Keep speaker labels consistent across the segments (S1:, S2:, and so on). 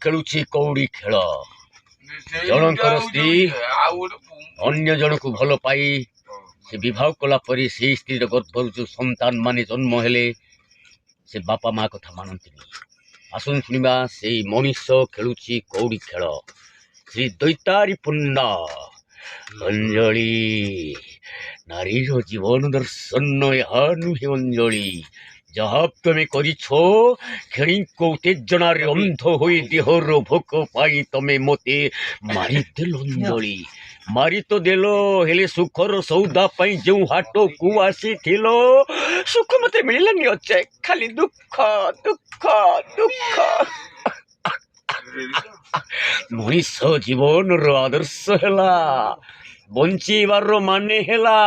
S1: ଖେଳୁଛି କଉଡ଼ି ଖେଳ। ଜଣଙ୍କର ସ୍ତ୍ରୀ ଅନ୍ୟ ଜଣକୁ ଭଲ ପାଇ ସେ ବିବାହ କଲା ପରେ ସେଇ ସ୍ତ୍ରୀର ଗର୍ଭରୁ ଯେଉଁ ସନ୍ତାନ ମାନେ ଜନ୍ମ ହେଲେ ସେ ବାପା ମା କଥା ମାନନ୍ତିନି। ଆସନ୍ତୁ ଶୁଣିବା ସେଇ ମଣିଷ ଖେଳୁଛି କଉଡ଼ି ଖେଳ। ଶ୍ରୀ ଦୈତାରୀ ପୂର୍ଣ୍ଣ ଅଞ୍ଜଳି ନାରୀର ଜୀବନ ଦର୍ଶନ ଏହା ନୁହେଁ ଅଞ୍ଜଳି। ଯାହା ତମେ କରିଛ କ୍ଷଣିକ ଉତ୍ତେଜନାରେ ଅନ୍ଧ ହୋଇ ଦେହର ଭୋକ ପାଇ ତମେ ମୋତେ ମାରିଦେଲ ଅଞ୍ଜଳି। ମାରି ତ ଦେଲ, ହେଲେ ସୁଖର ସୌଦା ପାଇଁ ଯେଉଁ ହାଟକୁ ଆସିଥିଲ ସୁଖ ମୋତେ ମିଳିଲାନି ଅଚେ, ଖାଲି ଦୁଃଖ ଦୁଃଖ ଦୁଃଖ। ମଣିଷ ଜୀବନର ଆଦର୍ଶ ହେଲା, ବଞ୍ଚିବାର ମାନେ ହେଲା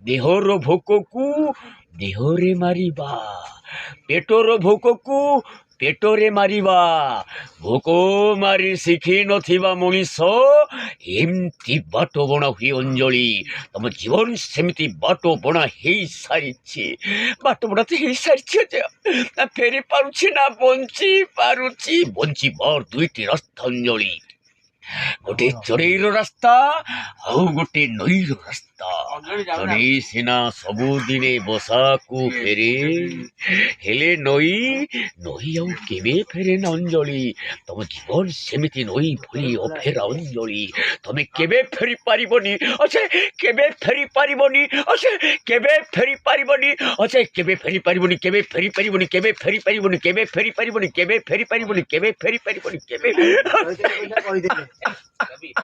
S1: ଦେହର ଭୋକକୁ ଦେହରେ ମାରିବା, ପେଟର ଭୋକକୁ ପେଟରେ ମାରିବା। ଭୋକ ମାରି ଶିଖିନଥିବା ମଣିଷ ଏମିତି ବାଟ ବଣା ହୁଏ ଅଞ୍ଜଳି। ତମ ଜୀବନ ସେମିତି ବାଟ ବଣା ହେଇସାରିଛି। ବାଟ ବଣା ତ ହେଇସାରିଛି, ଫେରି ପାରୁଛି ନା ବଞ୍ଚି ପାରୁଛି? ବଞ୍ଚିବାର ଦୁଇଟି ରାସ୍ତା ଅଞ୍ଜଳି, ଗୋଟେ ଚଢ଼େଇର ରାସ୍ତା ଆଉ ଗୋଟେ ନଈର ରାସ୍ତା। ଚଢ଼େଇ ସିନା ସବୁଦିନେ ବସାକୁ ଫେରେ, ହେଲେ ନଈ ଆଉ କେବେ ଫେରେ ନା ଅଞ୍ଜଳି। ତମ ଜୀବନ ସେମିତି ନଈ ଭଳି ଅଫେରା ଅଞ୍ଜଳି। ତମେ କେବେ ଫେରି ପାରିବନି ଅଛେ, କେବେ ଫେରି ପାରିବନି ଅଛେ, କେବେ ଫେରି ପାରିବନି ଅଛେ, କେବେ ଫେରି ପାରିବନି, କେବେ ଫେରି ପାରିବନି, କେବେ ଫେରି ପାରିବନି, କେବେ ଫେରି ପାରିବନି, କେବେ ଫେରି ପାରିବନି, କେବେ ଫେରି ପାରିବନି, କେବେ